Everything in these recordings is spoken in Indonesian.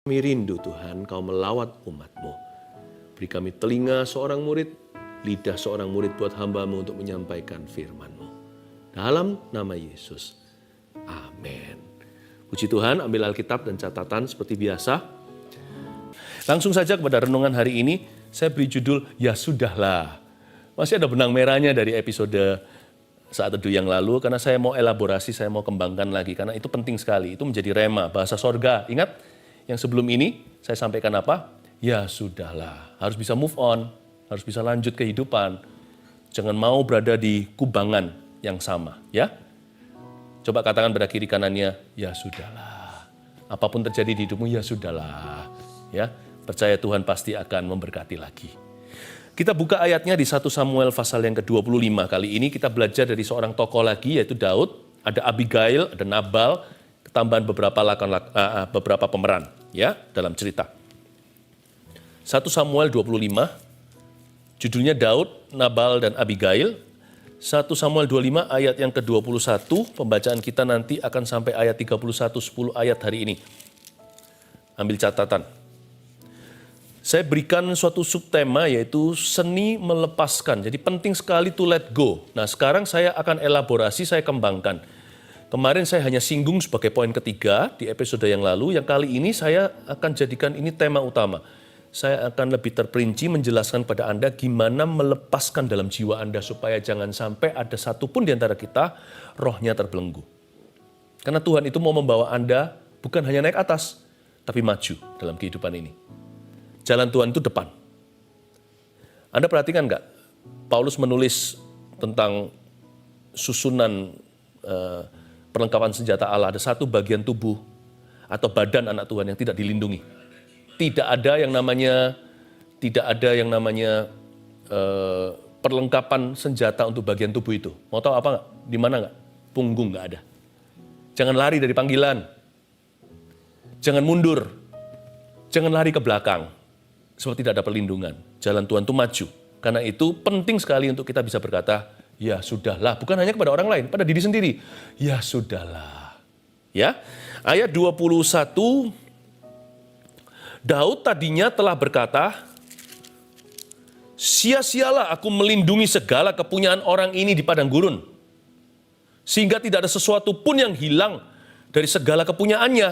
Kami rindu Tuhan, Kau melawat umat-Mu. Beri kami telinga seorang murid, lidah seorang murid buat hamba-Mu untuk menyampaikan firman-Mu. Dalam nama Yesus. Amin. Puji Tuhan, ambil Alkitab dan catatan seperti biasa. Langsung saja kepada renungan hari ini, saya beri judul, Ya Sudahlah. Masih ada benang merahnya dari episode saat teduh yang lalu, karena saya mau elaborasi, saya mau kembangkan lagi, karena itu penting sekali. Itu menjadi rema, bahasa sorga. Ingat? Yang sebelum ini saya sampaikan apa? Ya sudahlah, harus bisa move on, harus bisa lanjut kehidupan. Jangan mau berada di kubangan yang sama, ya. Coba katakan pada kiri kanannya, ya sudahlah. Apapun terjadi di hidupmu, ya sudahlah. Ya, percaya Tuhan pasti akan memberkati lagi. Kita buka ayatnya di 1 Samuel pasal yang ke-25. Kali ini kita belajar dari seorang tokoh lagi, yaitu Daud. Ada Abigail, ada Nabal, tambahan beberapa pemeran ya dalam cerita. 1 Samuel 25, judulnya Daud, Nabal, dan Abigail. 1 Samuel 25 ayat yang ke-21, pembacaan kita nanti akan sampai ayat 31, 10 ayat hari ini. Ambil catatan. Saya berikan suatu subtema yaitu seni melepaskan. Jadi penting sekali to let go. Nah sekarang saya akan elaborasi, saya kembangkan. Kemarin saya hanya singgung sebagai poin ketiga di episode yang lalu, yang kali ini saya akan jadikan ini tema utama. Saya akan lebih terperinci menjelaskan pada Anda gimana melepaskan dalam jiwa Anda supaya jangan sampai ada satupun di antara kita rohnya terbelenggu. Karena Tuhan itu mau membawa Anda bukan hanya naik atas, tapi maju dalam kehidupan ini. Jalan Tuhan itu depan. Anda perhatikan nggak? Paulus menulis tentang susunan perlengkapan senjata Allah, ada satu bagian tubuh atau badan anak Tuhan yang tidak dilindungi. Tidak ada yang namanya perlengkapan senjata untuk bagian tubuh itu. Mau tahu apa nggak? Di mana nggak? Punggung nggak ada. Jangan lari dari panggilan. Jangan mundur. Jangan lari ke belakang. Sebab tidak ada perlindungan. Jalan Tuhan itu maju. Karena itu penting sekali untuk kita bisa berkata, ya sudahlah, bukan hanya kepada orang lain, pada diri sendiri. Ya sudahlah. Ya. Ayat 21, Daud tadinya telah berkata, sia-sialah aku melindungi segala kepunyaan orang ini di padang gurun, sehingga tidak ada sesuatu pun yang hilang dari segala kepunyaannya.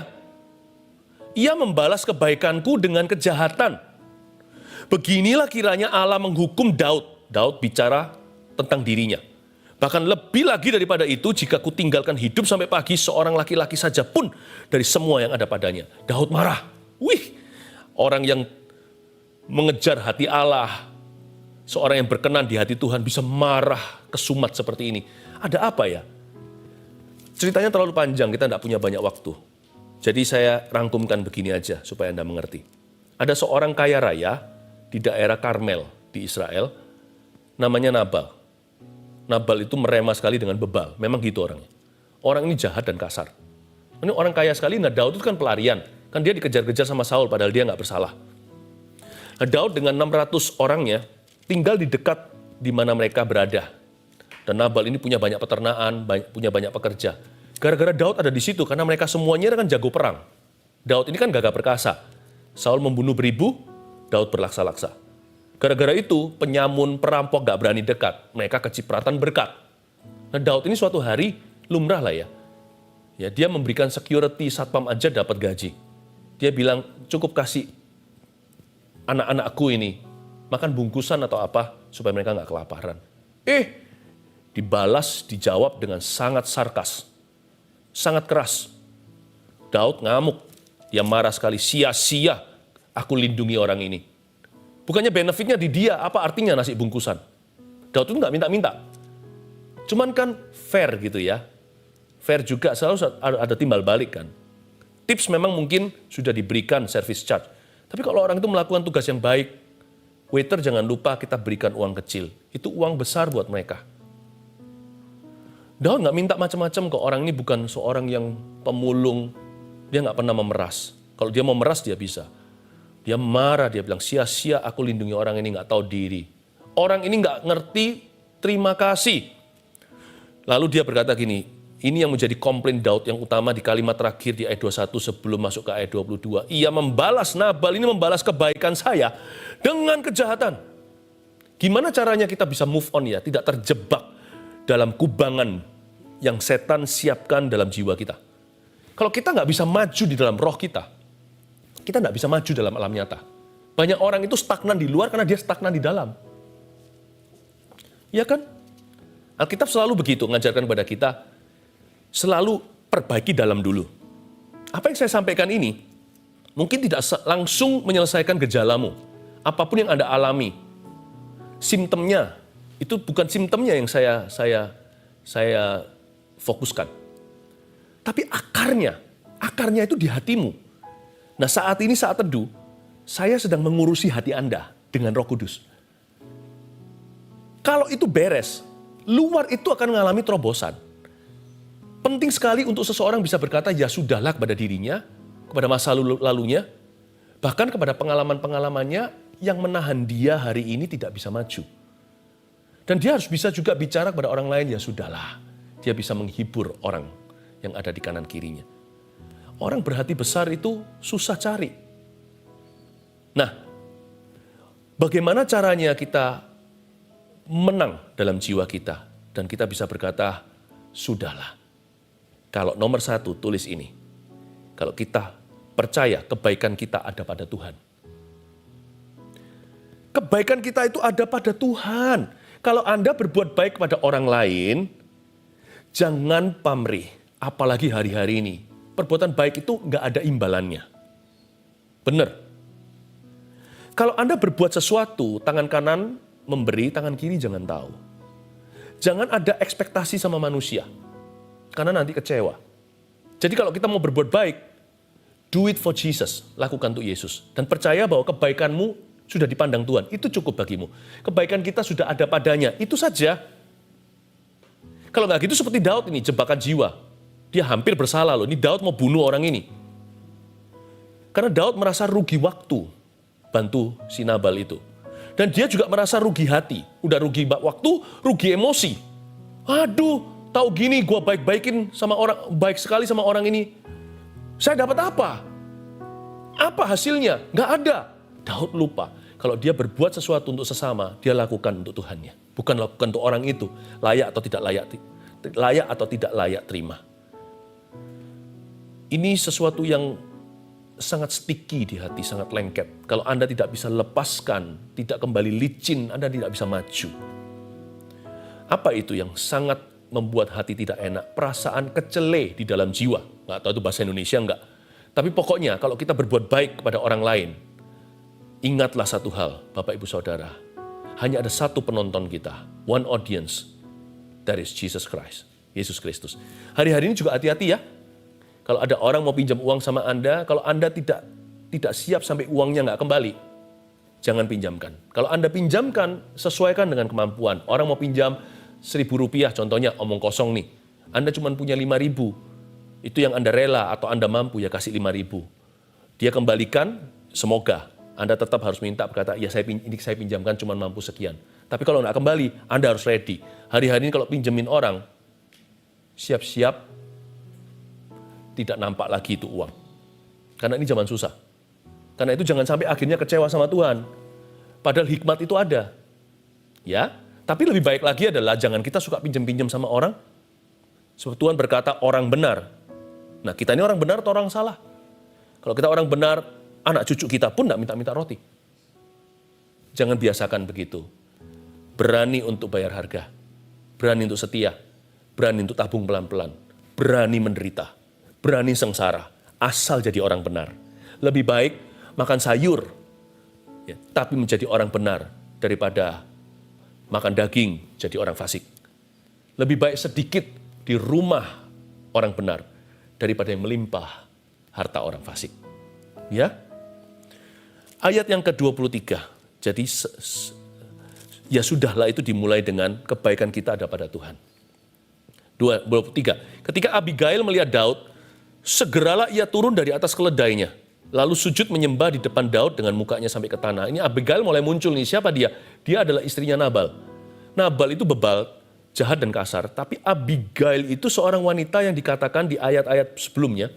Ia membalas kebaikanku dengan kejahatan. Beginilah kiranya Allah menghukum Daud. Daud bicara tentang dirinya. Bahkan lebih lagi daripada itu, jika ku tinggalkan hidup sampai pagi, seorang laki-laki saja pun dari semua yang ada padanya. Daud marah. Wih, orang yang mengejar hati Allah, seorang yang berkenan di hati Tuhan bisa marah kesumat seperti ini. Ada apa ya? Ceritanya terlalu panjang, kita tidak punya banyak waktu. Jadi saya rangkumkan begini aja supaya Anda mengerti. Ada seorang kaya raya di daerah Karmel di Israel, namanya Nabal. Nabal itu meremah sekali dengan bebal. Memang gitu orangnya. Orang ini jahat dan kasar. Ini orang kaya sekali. Nah Daud itu kan pelarian. Kan dia dikejar-kejar sama Saul padahal dia nggak bersalah. Nah Daud dengan 600 orangnya tinggal di dekat di mana mereka berada. Dan Nabal ini punya banyak peternakan, punya banyak pekerja. Gara-gara Daud ada di situ karena mereka semuanya kan jago perang. Daud ini kan gagah perkasa. Saul membunuh beribu, Daud berlaksa-laksa. Gara-gara itu, penyamun, perampok gak berani dekat. Mereka kecipratan berkat. Nah Daud ini suatu hari, lumrah lah ya. Dia memberikan security, satpam aja dapat gaji. Dia bilang, cukup kasih anak-anakku ini makan bungkusan atau apa, supaya mereka gak kelaparan. Dibalas, dijawab dengan sangat sarkas. Sangat keras. Daud ngamuk. Dia marah sekali, sia-sia aku lindungi orang ini. Bukannya benefitnya di dia, apa artinya nasi bungkusan? Daud itu nggak minta-minta. Cuman kan fair gitu ya. Fair juga selalu ada timbal balik kan. Tips memang mungkin sudah diberikan service charge. Tapi kalau orang itu melakukan tugas yang baik, waiter jangan lupa kita berikan uang kecil. Itu uang besar buat mereka. Daud nggak minta macam-macam kok. Orang ini bukan seorang yang pemulung. Dia nggak pernah memeras. Kalau dia mau meras dia bisa. Dia marah, dia bilang, sia-sia aku lindungi orang ini nggak tahu diri. Orang ini nggak ngerti terima kasih. Lalu dia berkata gini, Ini yang menjadi komplain Daud yang utama di kalimat terakhir di ayat 21 sebelum masuk ke ayat 22. Ia membalas, Nabal ini membalas kebaikan saya dengan kejahatan. Gimana caranya kita bisa move on ya, tidak terjebak dalam kubangan yang setan siapkan dalam jiwa kita. Kalau kita nggak bisa maju di dalam roh kita nggak bisa maju dalam alam nyata. Banyak orang itu stagnan di luar karena dia stagnan di dalam. Iya kan? Alkitab selalu begitu, mengajarkan kepada kita, selalu perbaiki dalam dulu. Apa yang saya sampaikan ini, mungkin tidak langsung menyelesaikan gejalamu. Apapun yang Anda alami, simptomnya, itu bukan simptomnya yang saya fokuskan. Tapi akarnya itu di hatimu. Nah saat ini, saat teduh, saya sedang mengurusi hati Anda dengan Roh Kudus. Kalau itu beres, luar itu akan mengalami terobosan. Penting sekali untuk seseorang bisa berkata, ya sudahlah kepada dirinya, kepada masa lalunya, bahkan kepada pengalaman-pengalamannya yang menahan dia hari ini tidak bisa maju. Dan dia harus bisa juga bicara kepada orang lain, ya sudahlah. Dia bisa menghibur orang yang ada di kanan kirinya. Orang berhati besar itu susah cari. Nah, bagaimana caranya kita menang dalam jiwa kita dan kita bisa berkata, sudahlah. Kalau nomor satu, tulis ini. Kalau kita percaya kebaikan kita ada pada Tuhan. Kebaikan kita itu ada pada Tuhan. Kalau Anda berbuat baik kepada orang lain, jangan pamrih. Apalagi hari-hari ini. Perbuatan baik itu nggak ada imbalannya. Benar. Kalau Anda berbuat sesuatu, tangan kanan memberi, tangan kiri jangan tahu. Jangan ada ekspektasi sama manusia. Karena nanti kecewa. Jadi kalau kita mau berbuat baik, do it for Jesus. Lakukan untuk Yesus. Dan percaya bahwa kebaikanmu sudah dipandang Tuhan. Itu cukup bagimu. Kebaikan kita sudah ada padanya. Itu saja. Kalau nggak gitu seperti Daud ini, jebakan jiwa. Dia hampir bersalah loh. Ini Daud mau bunuh orang ini. Karena Daud merasa rugi waktu bantu si Nabal itu. Dan dia juga merasa rugi hati. Udah rugi waktu, rugi emosi. Aduh, tahu gini gue baik-baikin sama orang, baik sekali sama orang ini. Saya dapat apa? Apa hasilnya? Nggak ada. Daud lupa. Kalau dia berbuat sesuatu untuk sesama, dia lakukan untuk Tuhannya. Bukan lakukan untuk orang itu. Layak atau tidak layak terima. Ini sesuatu yang sangat sticky di hati, sangat lengket. Kalau Anda tidak bisa lepaskan, tidak kembali licin, Anda tidak bisa maju. Apa itu yang sangat membuat hati tidak enak? Perasaan kecele di dalam jiwa. Nggak tahu itu bahasa Indonesia enggak. Tapi pokoknya kalau kita berbuat baik kepada orang lain, ingatlah satu hal, Bapak Ibu Saudara. Hanya ada satu penonton kita, one audience, that is Jesus Christ, Yesus Kristus. Hari-hari ini juga hati-hati ya. Kalau ada orang mau pinjam uang sama Anda, kalau Anda tidak siap sampai uangnya nggak kembali, jangan pinjamkan. Kalau Anda pinjamkan, sesuaikan dengan kemampuan. Orang mau pinjam Rp1.000, contohnya omong kosong nih. Anda cuma punya 5.000, itu yang Anda rela atau Anda mampu ya kasih 5.000. Dia kembalikan, semoga. Anda tetap harus minta berkata, ya ini saya pinjamkan cuma mampu sekian. Tapi kalau nggak kembali, Anda harus ready. Hari-hari ini kalau pinjemin orang, siap-siap tidak nampak lagi itu uang. Karena ini zaman susah. Karena itu jangan sampai akhirnya kecewa sama Tuhan. Padahal hikmat itu ada. Ya, tapi lebih baik lagi adalah jangan kita suka pinjam-pinjam sama orang. Sebab Tuhan berkata orang benar. Nah kita ini orang benar atau orang salah? Kalau kita orang benar, anak cucu kita pun tidak minta-minta roti. Jangan biasakan begitu. Berani untuk bayar harga. Berani untuk setia. Berani untuk tabung pelan-pelan. Berani menderita. Berani sengsara. Asal jadi orang benar. Lebih baik makan sayur. Ya, tapi menjadi orang benar. Daripada makan daging jadi orang fasik. Lebih baik sedikit di rumah orang benar. Daripada yang melimpah harta orang fasik. Ya. Ayat yang ke-23. Jadi ya sudahlah itu dimulai dengan kebaikan kita ada pada Tuhan. 23. Ketika Abigail melihat Daud, segeralah ia turun dari atas keledainya. Lalu sujud menyembah di depan Daud dengan mukanya sampai ke tanah. Ini Abigail mulai muncul nih. Siapa dia? Dia adalah istrinya Nabal. Nabal itu bebal. jahat dan kasar, tapi Abigail itu seorang wanita yang dikatakan di ayat-ayat sebelumnya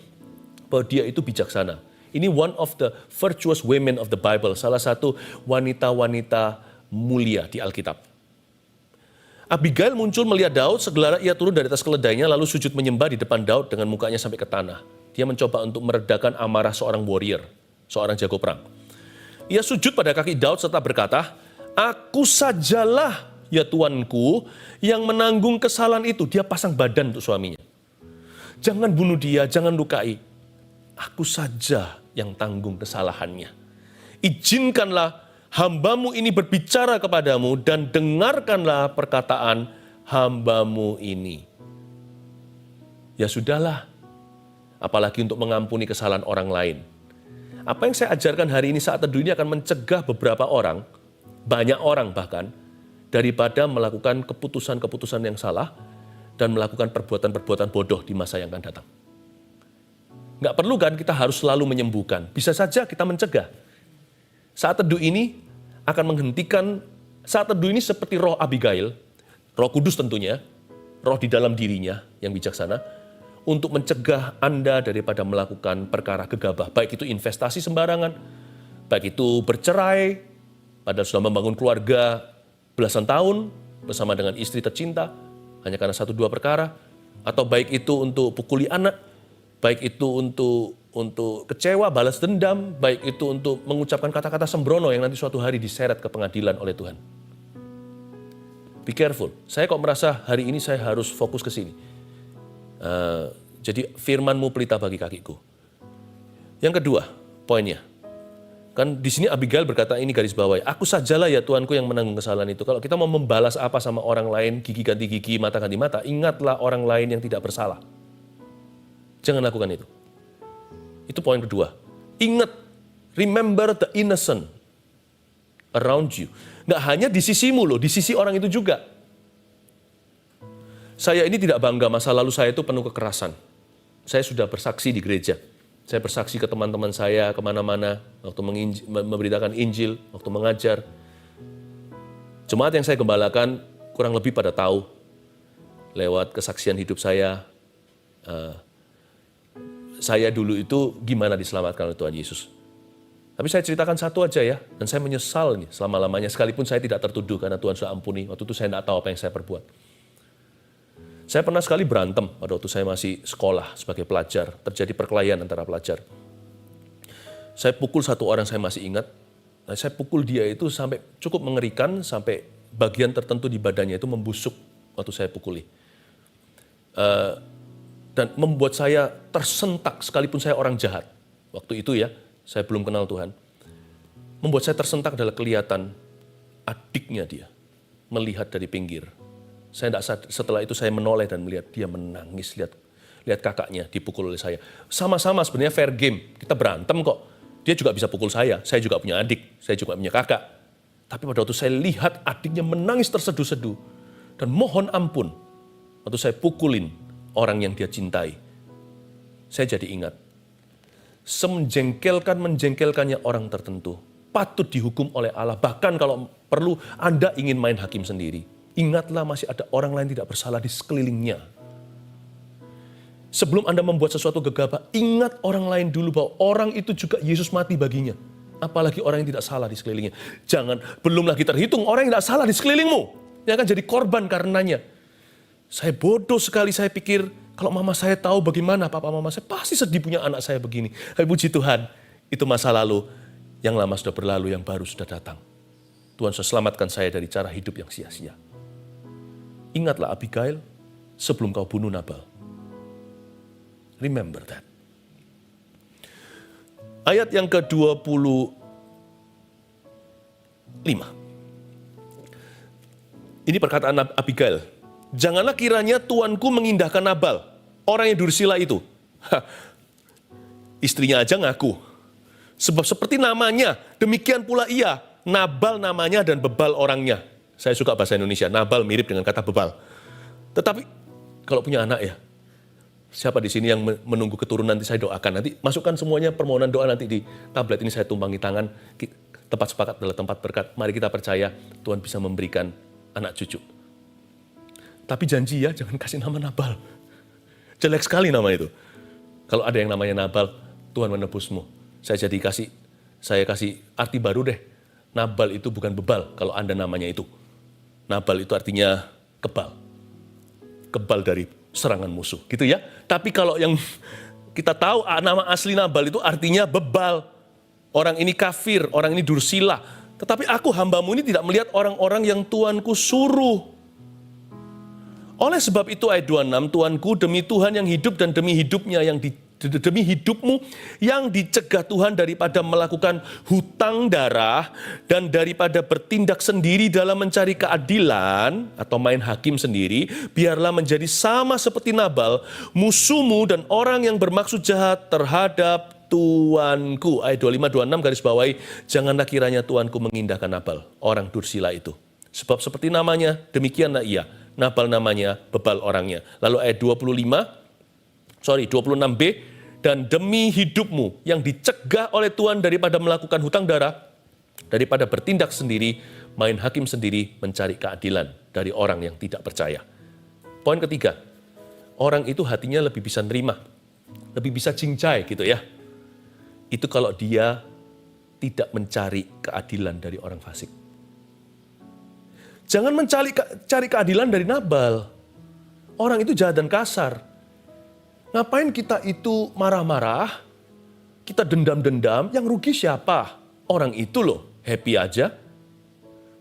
bahwa dia itu bijaksana. Ini one of the virtuous women of the Bible, salah satu wanita-wanita mulia di Alkitab. Abigail muncul melihat Daud, segera ia turun dari atas keledainya lalu sujud menyembah di depan Daud dengan mukanya sampai ke tanah. Dia mencoba untuk meredakan amarah seorang warrior, seorang jago perang. Ia sujud pada kaki Daud serta berkata, "Aku sajalah ya Tuanku yang menanggung kesalahan itu." Dia pasang badan untuk suaminya. "Jangan bunuh dia, jangan lukai. Aku saja yang tanggung kesalahannya. Izinkanlah hamba-Mu ini berbicara kepadamu dan dengarkanlah perkataan hamba-Mu ini." Ya sudahlah, apalagi untuk mengampuni kesalahan orang lain. Apa yang saya ajarkan hari ini saat teduh ini akan mencegah beberapa orang, banyak orang bahkan, daripada melakukan keputusan-keputusan yang salah dan melakukan perbuatan-perbuatan bodoh di masa yang akan datang. Nggak perlu kan kita harus selalu menyembuhkan, bisa saja kita mencegah. Saat teduh ini akan menghentikan, saat teduh ini seperti roh Abigail, Roh Kudus tentunya, roh di dalam dirinya yang bijaksana, untuk mencegah Anda daripada melakukan perkara gegabah, baik itu investasi sembarangan, baik itu bercerai, padahal sudah membangun keluarga belasan tahun bersama dengan istri tercinta, hanya karena 1-2 perkara, atau baik itu untuk pukuli anak, baik itu untuk kecewa, balas dendam, baik itu untuk mengucapkan kata-kata sembrono yang nanti suatu hari diseret ke pengadilan oleh Tuhan. Be careful. Saya kok merasa hari ini saya harus fokus ke sini. Jadi firman-Mu pelita bagi kakiku. Yang kedua, poinnya. Kan di sini Abigail berkata, ini garis bawahi, "Aku sajalah ya Tuanku yang menanggung kesalahan itu." Kalau kita mau membalas apa sama orang lain, gigi ganti gigi, mata ganti mata, ingatlah orang lain yang tidak bersalah. Jangan lakukan itu. Itu poin kedua. Ingat, remember the innocent around you. Nggak hanya di sisimu loh, di sisi orang itu juga. Saya ini tidak bangga, masa lalu saya itu penuh kekerasan. Saya sudah bersaksi di gereja. Saya bersaksi ke teman-teman saya kemana-mana, waktu memberitakan Injil, waktu mengajar. Jemaat yang saya gembalakan kurang lebih pada tahu, lewat kesaksian hidup saya dulu itu gimana diselamatkan oleh Tuhan Yesus. Tapi saya ceritakan satu aja ya, dan saya menyesal nih selama-lamanya, sekalipun saya tidak tertuduh karena Tuhan sudah ampuni. Waktu itu saya tidak tahu apa yang saya perbuat. Saya pernah sekali berantem pada waktu saya masih sekolah sebagai pelajar, terjadi perkelahian antara pelajar. Saya pukul satu orang, saya masih ingat. Nah, saya pukul dia itu sampai cukup mengerikan, sampai bagian tertentu di badannya itu membusuk waktu saya pukuli. Dan membuat saya tersentak, sekalipun saya orang jahat. Waktu itu ya, saya belum kenal Tuhan. Membuat saya tersentak adalah kelihatan adiknya dia, melihat dari pinggir. Setelah itu saya menoleh dan melihat dia menangis, lihat kakaknya dipukul oleh saya. Sama-sama sebenarnya fair game, kita berantem kok. Dia juga bisa pukul saya juga punya adik, saya juga punya kakak. Tapi pada waktu saya lihat adiknya menangis terseduh-seduh dan mohon ampun, waktu saya pukulin orang yang dia cintai, saya jadi ingat, semenjengkelkannya orang tertentu, patut dihukum oleh Allah. Bahkan kalau perlu Anda ingin main hakim sendiri, ingatlah masih ada orang lain tidak bersalah di sekelilingnya. Sebelum Anda membuat sesuatu gegabah, ingat orang lain dulu bahwa orang itu juga Yesus mati baginya. Apalagi orang yang tidak salah di sekelilingnya. Jangan, belum lagi terhitung orang yang tidak salah di sekelilingmu, yang akan jadi korban karenanya. Saya bodoh sekali, saya pikir kalau mama saya tahu bagaimana papa mama saya, pasti sedih punya anak saya begini. Tapi puji Tuhan, itu masa lalu, yang lama sudah berlalu, yang baru sudah datang. Tuhan sudah selamatkan saya dari cara hidup yang sia-sia. Ingatlah Abigail sebelum kau bunuh Nabal. Remember that. Ayat yang ke-25. Ini perkataan Abigail. "Janganlah kiranya tuanku mengindahkan Nabal, orang yang dursila itu." Istrinya aja ngaku. "Sebab seperti namanya, demikian pula ia. Nabal namanya dan bebal orangnya." Saya suka bahasa Indonesia, Nabal mirip dengan kata bebal. Tetapi kalau punya anak ya, siapa di sini yang menunggu keturunan nanti saya doakan. Nanti masukkan semuanya permohonan doa nanti di tablet ini, saya tumpangi tangan. Tempat sepakat adalah tempat berkat. Mari kita percaya Tuhan bisa memberikan anak cucu. Tapi janji ya, jangan kasih nama Nabal. Jelek sekali nama itu. Kalau ada yang namanya Nabal, Tuhan menebusmu. Saya kasih arti baru deh. Nabal itu bukan bebal kalau Anda namanya itu. Nabal itu artinya kebal. Kebal dari serangan musuh, gitu ya. Tapi kalau yang kita tahu nama asli Nabal itu artinya bebal. Orang ini kafir, orang ini dursila. Tetapi aku hambamu ini tidak melihat orang-orang yang Tuanku suruh. Oleh sebab itu ayat 26, Tuanku demi Tuhan yang hidup dan demi hidupmu yang dicegah Tuhan daripada melakukan hutang darah dan daripada bertindak sendiri dalam mencari keadilan atau main hakim sendiri, biarlah menjadi sama seperti Nabal, musuhmu dan orang yang bermaksud jahat terhadap Tuanku. Ayat 25, 26 garis bawahi, janganlah kiranya Tuanku mengindahkan Nabal, orang dursila itu. Sebab seperti namanya, demikianlah ia. Nabal namanya, bebal orangnya. Lalu ayat 26b, dan demi hidupmu yang dicegah oleh Tuhan daripada melakukan hutang darah, daripada bertindak sendiri, main hakim sendiri, mencari keadilan dari orang yang tidak percaya. Poin ketiga, orang itu hatinya lebih bisa nerima, lebih bisa cincai gitu ya. Itu kalau dia tidak mencari keadilan dari orang fasik. Jangan cari keadilan dari Nabal. Orang itu jahat dan kasar. Ngapain kita itu marah-marah, kita dendam-dendam, yang rugi siapa? Orang itu loh, happy aja.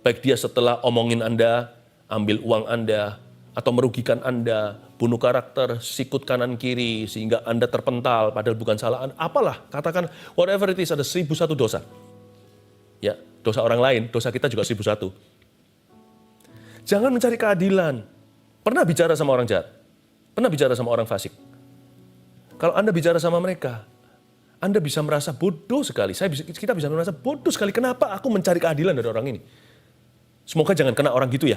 Baik dia setelah omongin Anda, ambil uang Anda, atau merugikan Anda, bunuh karakter, sikut kanan kiri, sehingga Anda terpental, padahal bukan salah Anda. Apalah, katakan whatever it is, ada 1001 dosa. Ya, dosa orang lain, dosa kita juga 1001. Jangan mencari keadilan. Pernah bicara sama orang jahat? Pernah bicara sama orang fasik? Kalau Anda bicara sama mereka, Anda bisa merasa bodoh sekali. Kita bisa merasa bodoh sekali. Kenapa aku mencari keadilan dari orang ini? Semoga jangan kena orang gitu ya.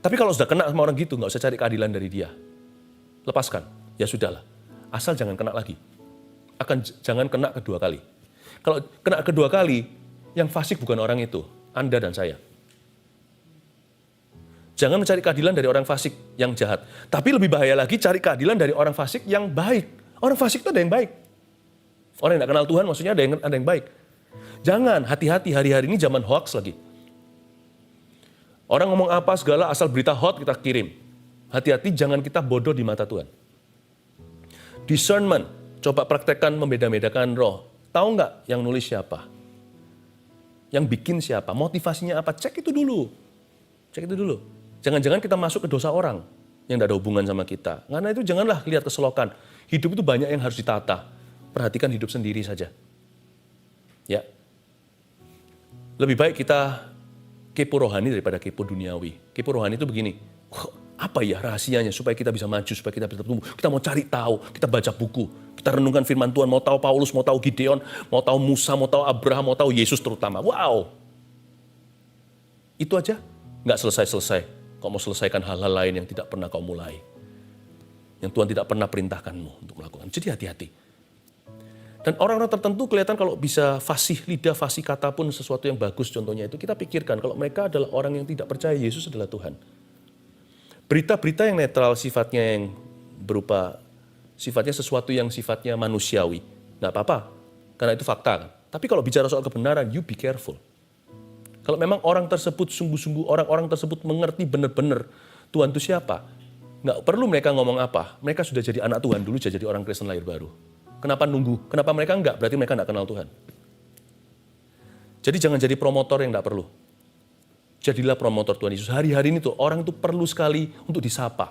Tapi kalau sudah kena sama orang gitu, nggak usah cari keadilan dari dia. Lepaskan. Ya sudahlah. Asal jangan kena lagi. Jangan kena kedua kali. Kalau kena kedua kali, yang fasik bukan orang itu. Anda dan saya. Jangan mencari keadilan dari orang fasik yang jahat. Tapi lebih bahaya lagi cari keadilan dari orang fasik yang baik. Orang fasik itu ada yang baik. Orang yang tidak kenal Tuhan maksudnya ada yang baik. Jangan, hati-hati, hari-hari ini zaman hoax lagi. Orang ngomong apa segala asal berita hot kita kirim. Hati-hati jangan kita bodoh di mata Tuhan. Discernment, coba praktekkan membeda-bedakan roh. Tahu nggak yang nulis siapa? Yang bikin siapa? Motivasinya apa? Cek itu dulu. Cek itu dulu. Jangan-jangan kita masuk ke dosa orang yang tidak ada hubungan sama kita. Karena itu janganlah lihat keselokan. Hidup itu banyak yang harus ditata. Perhatikan hidup sendiri saja. Ya. Lebih baik kita kepo rohani daripada kepo duniawi. Kepo rohani itu begini. Apa ya rahasianya supaya kita bisa maju, supaya kita bisa tumbuh. Kita mau cari tahu, kita baca buku. Kita renungkan firman Tuhan, mau tahu Paulus, mau tahu Gideon, mau tahu Musa, mau tahu Abraham, mau tahu Yesus terutama. Wow. Itu aja nggak selesai-selesai. Kau mau selesaikan hal-hal lain yang tidak pernah kau mulai. Yang Tuhan tidak pernah perintahkanmu untuk melakukan. Jadi hati-hati. Dan orang-orang tertentu kelihatan kalau bisa fasih lidah, fasih kata pun sesuatu yang bagus contohnya itu. Kita pikirkan kalau mereka adalah orang yang tidak percaya Yesus adalah Tuhan. Berita-berita yang netral sifatnya yang berupa, sifatnya sesuatu yang sifatnya manusiawi. Nggak apa-apa, karena itu fakta. Tapi kalau bicara soal kebenaran, you be careful. Kalau memang orang tersebut sungguh-sungguh, orang-orang tersebut mengerti benar-benar Tuhan itu siapa, nggak perlu mereka ngomong apa. Mereka sudah jadi anak Tuhan dulu, jadi orang Kristen lahir baru. Kenapa nunggu? Kenapa mereka enggak? Berarti mereka enggak kenal Tuhan. Jadi jangan jadi promotor yang enggak perlu. Jadilah promotor Tuhan Yesus. Hari-hari ini tuh orang itu perlu sekali untuk disapa.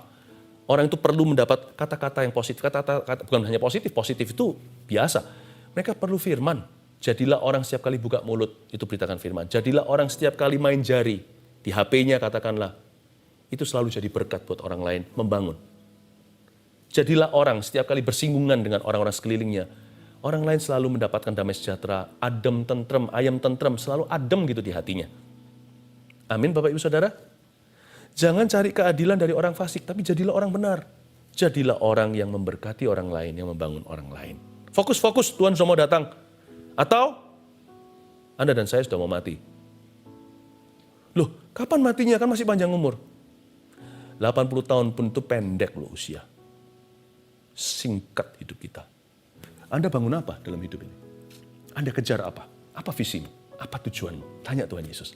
Orang itu perlu mendapat kata-kata yang positif. Kata-kata bukan hanya positif itu biasa. Mereka perlu firman. Jadilah orang setiap kali buka mulut, itu beritakan firman. Jadilah orang setiap kali main jari, di HP-nya katakanlah. Itu selalu jadi berkat buat orang lain, membangun. Jadilah orang setiap kali bersinggungan dengan orang-orang sekelilingnya. Orang lain selalu mendapatkan damai sejahtera, adem, tentrem, ayam tentrem, selalu adem gitu di hatinya. Amin Bapak Ibu Saudara. Jangan cari keadilan dari orang fasik, tapi jadilah orang benar. Jadilah orang yang memberkati orang lain, yang membangun orang lain. Fokus, Tuhan sudah mau datang. Atau Anda dan saya sudah mau mati. Loh, kapan matinya? Kan masih panjang umur. 80 tahun pun itu pendek loh usia. Singkat hidup kita. Anda bangun apa dalam hidup ini? Anda kejar apa? Apa visimu? Apa tujuanmu? Tanya Tuhan Yesus.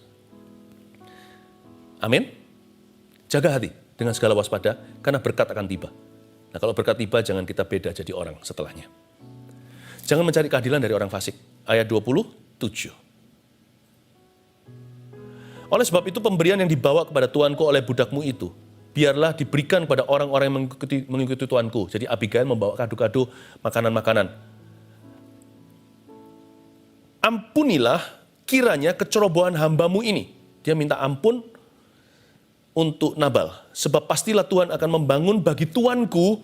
Amin. Jaga hati dengan segala waspada, karena berkat akan tiba. Nah, kalau berkat tiba, jangan kita beda jadi orang setelahnya. Jangan mencari keadilan dari orang fasik. Ayat 27. Oleh sebab itu, pemberian yang dibawa kepada tuanku oleh budakmu itu, biarlah diberikan kepada orang-orang yang mengikuti tuanku. Jadi Abigail membawa kado-kado, makanan-makanan. Ampunilah kiranya kecerobohan hambamu ini. Dia minta ampun untuk Nabal. Sebab pastilah Tuhan akan membangun bagi tuanku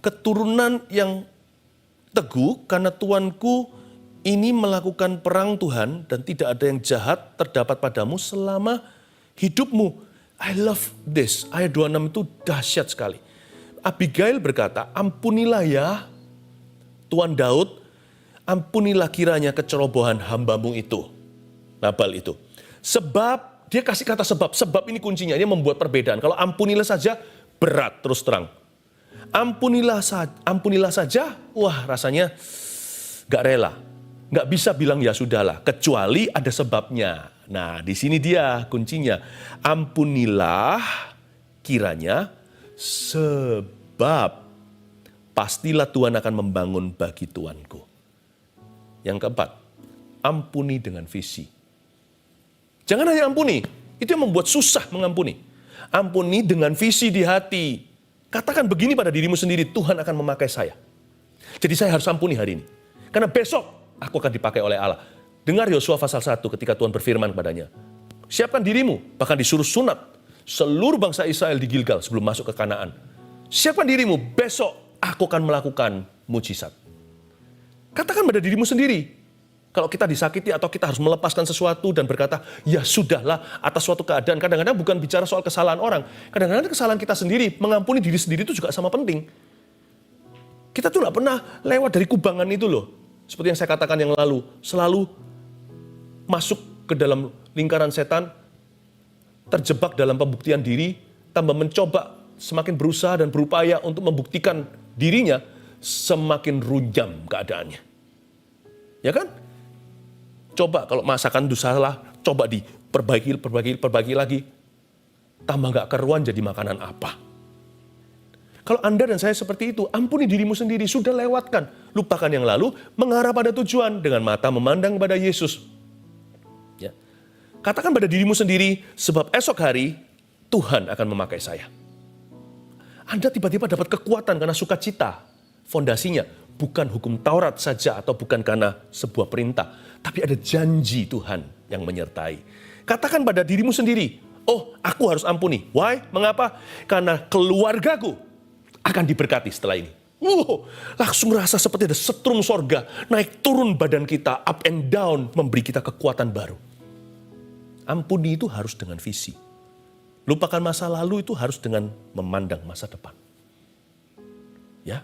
keturunan yang teguh, karena tuanku ini melakukan perang Tuhan dan tidak ada yang jahat terdapat padamu selama hidupmu. I love this. Ayat 26 itu dahsyat sekali. Abigail berkata, ampunilah ya Tuan Daud, ampunilah kiranya kecerobohan hambamu itu. Nabal itu. Sebab dia kasih kata sebab ini kuncinya, dia membuat perbedaan. Kalau ampunilah saja, berat terus terang. Ampunilah saja, wah rasanya gak rela. Gak bisa bilang ya sudahlah, kecuali ada sebabnya. Nah di sini dia kuncinya. Ampunilah kiranya sebab pastilah Tuhan akan membangun bagi tuanku. Yang keempat, ampuni dengan visi. Jangan hanya ampuni, itu yang membuat susah mengampuni. Ampuni dengan visi di hati. Katakan begini pada dirimu sendiri, Tuhan akan memakai saya. Jadi saya harus ampuni hari ini. Karena besok aku akan dipakai oleh Allah. Dengar Yosua pasal 1 ketika Tuhan berfirman kepadanya. Siapkan dirimu, bahkan disuruh sunat seluruh bangsa Israel di Gilgal sebelum masuk ke Kanaan. Siapkan dirimu, besok aku akan melakukan mujizat. Katakan pada dirimu sendiri. Kalau kita disakiti atau kita harus melepaskan sesuatu dan berkata, ya sudahlah atas suatu keadaan. Kadang-kadang bukan bicara soal kesalahan orang. Kadang-kadang kesalahan kita sendiri, mengampuni diri sendiri itu juga sama penting. Kita tuh gak pernah lewat dari kubangan itu loh. Seperti yang saya katakan yang lalu. Selalu masuk ke dalam lingkaran setan, terjebak dalam pembuktian diri, tambah mencoba, semakin berusaha dan berupaya untuk membuktikan dirinya, semakin runyam keadaannya. Ya kan? Coba kalau masakan itu salah, coba diperbaiki lagi. Tambah gak keruan jadi makanan apa. Kalau Anda dan saya seperti itu, ampuni dirimu sendiri, sudah lewatkan. Lupakan yang lalu, mengarah pada tujuan dengan mata memandang pada Yesus. Ya. Katakan pada dirimu sendiri, sebab esok hari Tuhan akan memakai saya. Anda tiba-tiba dapat kekuatan karena sukacita. Fondasinya bukan hukum Taurat saja atau bukan karena sebuah perintah. Tapi ada janji Tuhan yang menyertai. Katakan pada dirimu sendiri, oh aku harus ampuni. Why? Mengapa? Karena keluargaku akan diberkati setelah ini. Langsung rasa seperti ada setrum sorga. Naik turun badan kita, up and down, memberi kita kekuatan baru. Ampuni itu harus dengan visi. Lupakan masa lalu itu harus dengan memandang masa depan. Ya.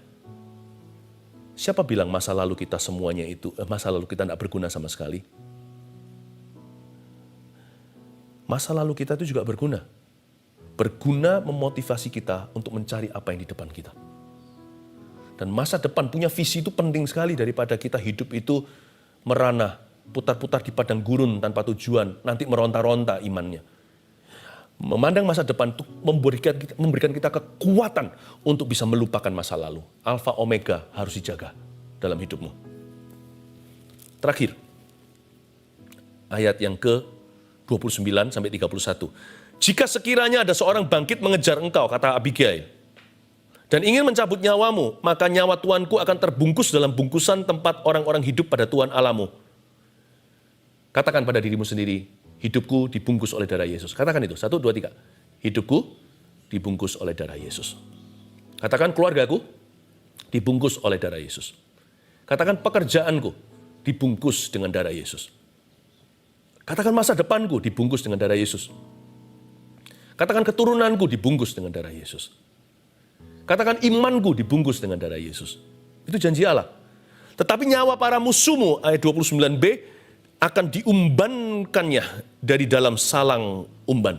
Siapa bilang masa lalu kita semuanya itu, masa lalu kita tidak berguna sama sekali? Masa lalu kita itu juga berguna. Berguna memotivasi kita untuk mencari apa yang di depan kita. Dan masa depan punya visi itu penting sekali daripada kita hidup itu merana, putar-putar di padang gurun tanpa tujuan, nanti meronta-ronta imannya. Memandang masa depan itu memberikan kita kekuatan untuk bisa melupakan masa lalu. Alfa Omega harus dijaga dalam hidupmu. Terakhir, ayat yang ke-29 sampai 31. Jika sekiranya ada seorang bangkit mengejar engkau, kata Abigail, dan ingin mencabut nyawamu, maka nyawa tuanku akan terbungkus dalam bungkusan tempat orang-orang hidup pada Tuhan Allahmu. Katakan pada dirimu sendiri, hidupku dibungkus oleh darah Yesus. Katakan itu, 1, 2, 3. Hidupku dibungkus oleh darah Yesus. Katakan keluargaku dibungkus oleh darah Yesus. Katakan pekerjaanku dibungkus dengan darah Yesus. Katakan masa depanku dibungkus dengan darah Yesus. Katakan keturunanku dibungkus dengan darah Yesus. Katakan imanku dibungkus dengan darah Yesus. Itu janji Allah. Tetapi nyawa para musuhmu, ayat 29b, akan diumbankannya dari dalam salang umban.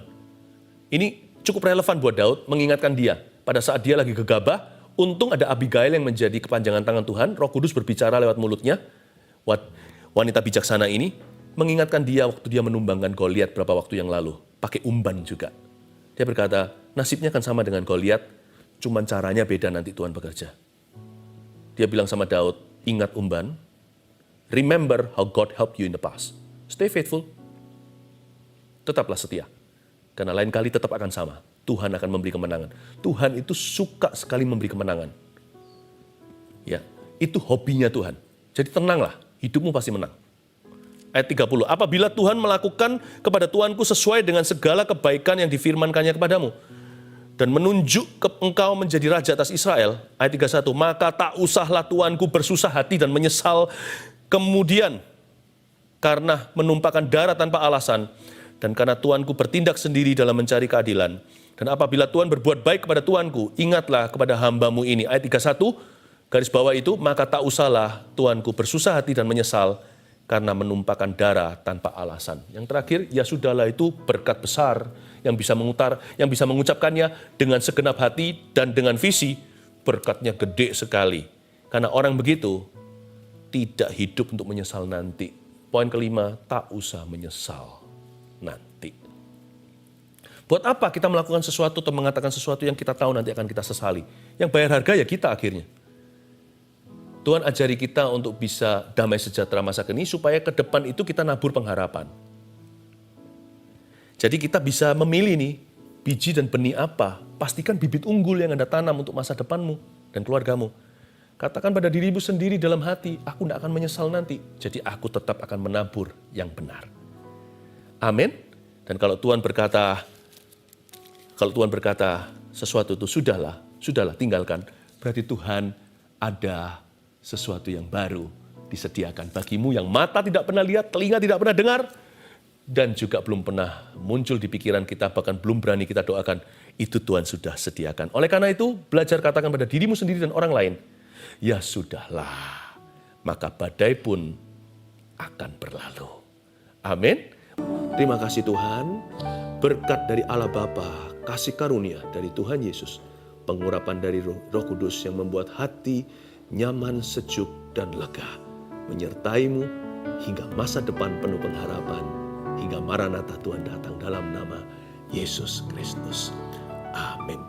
Ini cukup relevan buat Daud, mengingatkan dia pada saat dia lagi gegabah. Untung ada Abigail yang menjadi kepanjangan tangan Tuhan. Roh Kudus berbicara lewat mulutnya. Wanita bijaksana ini mengingatkan dia waktu dia menumbangkan Goliat beberapa waktu yang lalu. Pakai umban juga. Dia berkata, nasibnya akan sama dengan Goliat, cuman caranya beda nanti Tuhan bekerja. Dia bilang sama Daud, ingat umban, remember how God helped you in the past. Stay faithful. Tetaplah setia. Karena lain kali tetap akan sama. Tuhan akan memberi kemenangan. Tuhan itu suka sekali memberi kemenangan. Ya, itu hobinya Tuhan. Jadi tenanglah, hidupmu pasti menang. Ayat 30, apabila Tuhan melakukan kepada Tuanku sesuai dengan segala kebaikan yang difirmankannya kepadamu, dan menunjuk engkau menjadi raja atas Israel, ayat 31, maka tak usahlah Tuanku bersusah hati dan menyesal kemudian, karena menumpahkan darah tanpa alasan, dan karena Tuanku bertindak sendiri dalam mencari keadilan. Dan apabila Tuhan berbuat baik kepada Tuanku, ingatlah kepada hambamu ini. Ayat 31, garis bawah itu, maka tak usahlah Tuanku bersusah hati dan menyesal, karena menumpahkan darah tanpa alasan. Yang terakhir, ya sudahlah, itu berkat besar yang bisa mengucapkannya dengan segenap hati dan dengan visi, berkatnya gede sekali. Karena orang begitu tidak hidup untuk menyesal nanti. Poin kelima, tak usah menyesal nanti. Buat apa kita melakukan sesuatu atau mengatakan sesuatu yang kita tahu nanti akan kita sesali? Yang bayar harga ya kita akhirnya. Tuhan ajari kita untuk bisa damai sejahtera masa kini supaya ke depan itu kita nabur pengharapan. Jadi kita bisa memilih nih, biji dan benih apa. Pastikan bibit unggul yang Anda tanam untuk masa depanmu dan keluargamu. Katakan pada dirimu sendiri dalam hati, aku tidak akan menyesal nanti. Jadi aku tetap akan menabur yang benar. Amin. Dan kalau Tuhan berkata sesuatu itu sudahlah, tinggalkan. Berarti Tuhan ada sesuatu yang baru disediakan bagimu yang mata tidak pernah lihat, telinga tidak pernah dengar, dan juga belum pernah muncul di pikiran kita, bahkan belum berani kita doakan. Itu Tuhan sudah sediakan. Oleh karena itu, belajar katakan pada dirimu sendiri dan orang lain, ya sudahlah, maka badai pun akan berlalu. Amin. Terima kasih Tuhan, berkat dari Allah Bapa, kasih karunia dari Tuhan Yesus, pengurapan dari Roh Kudus yang membuat hati nyaman, sejuk, dan lega, menyertaimu hingga masa depan penuh pengharapan, hingga Maranatha Tuhan datang dalam nama Yesus Kristus. Amin.